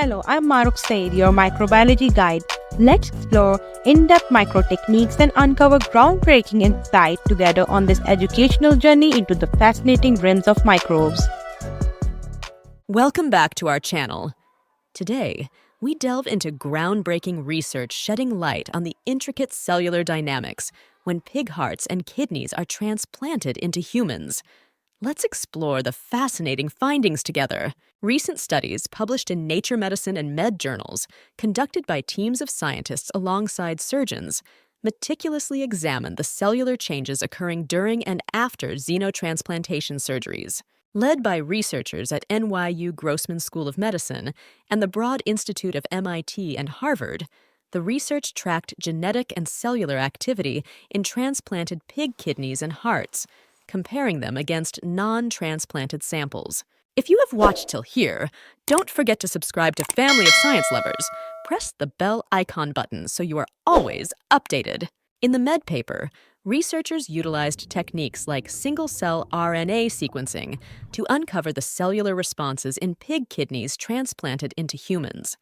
Hello, I'm Maruk Said, your microbiology guide. Let's explore in-depth micro techniques and uncover groundbreaking insight together on this educational journey into the fascinating realms of microbes. Welcome back to our channel. Today, we delve into groundbreaking research shedding light on the intricate cellular dynamics when pig hearts and kidneys are transplanted into humans. Let's explore the fascinating findings together. Recent studies published in Nature Medicine and Med journals, conducted by teams of scientists alongside surgeons, meticulously examined the cellular changes occurring during and after xenotransplantation surgeries. Led by researchers at NYU Grossman School of Medicine and the Broad Institute of MIT and Harvard, the research tracked genetic and cellular activity in transplanted pig kidneys and hearts, comparing them against non-transplanted samples. If you have watched till here, don't forget to subscribe to Family of Science Lovers. Press the bell icon button so you are always updated. In the Med paper, researchers utilized techniques like single-cell RNA sequencing to uncover the cellular responses in pig kidneys transplanted into humans.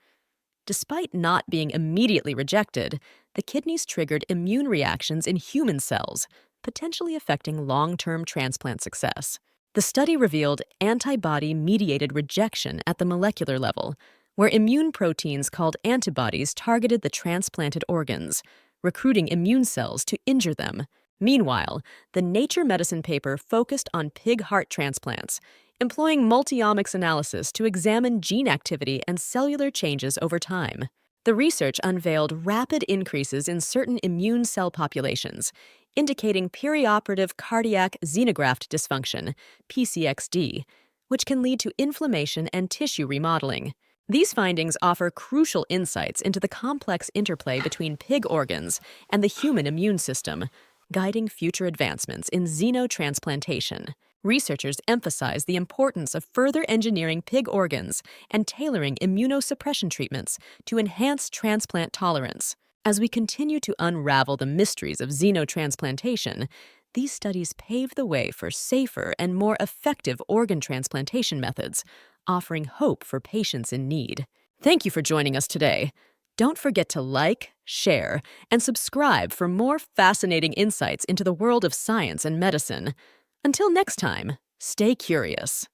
Despite not being immediately rejected, the kidneys triggered immune reactions in human cells, potentially affecting long-term transplant success. The study revealed antibody-mediated rejection at the molecular level, where immune proteins called antibodies targeted the transplanted organs, recruiting immune cells to injure them. Meanwhile, the Nature Medicine paper focused on pig heart transplants, employing multi-omics analysis to examine gene activity and cellular changes over time. The research unveiled rapid increases in certain immune cell populations, indicating perioperative cardiac xenograft dysfunction, PCXD, which can lead to inflammation and tissue remodeling. These findings offer crucial insights into the complex interplay between pig organs and the human immune system, guiding future advancements in xenotransplantation. Researchers emphasize the importance of further engineering pig organs and tailoring immunosuppression treatments to enhance transplant tolerance. As we continue to unravel the mysteries of xenotransplantation, these studies pave the way for safer and more effective organ transplantation methods, offering hope for patients in need. Thank you for joining us today. Don't forget to like, share, and subscribe for more fascinating insights into the world of science and medicine. Until next time, stay curious.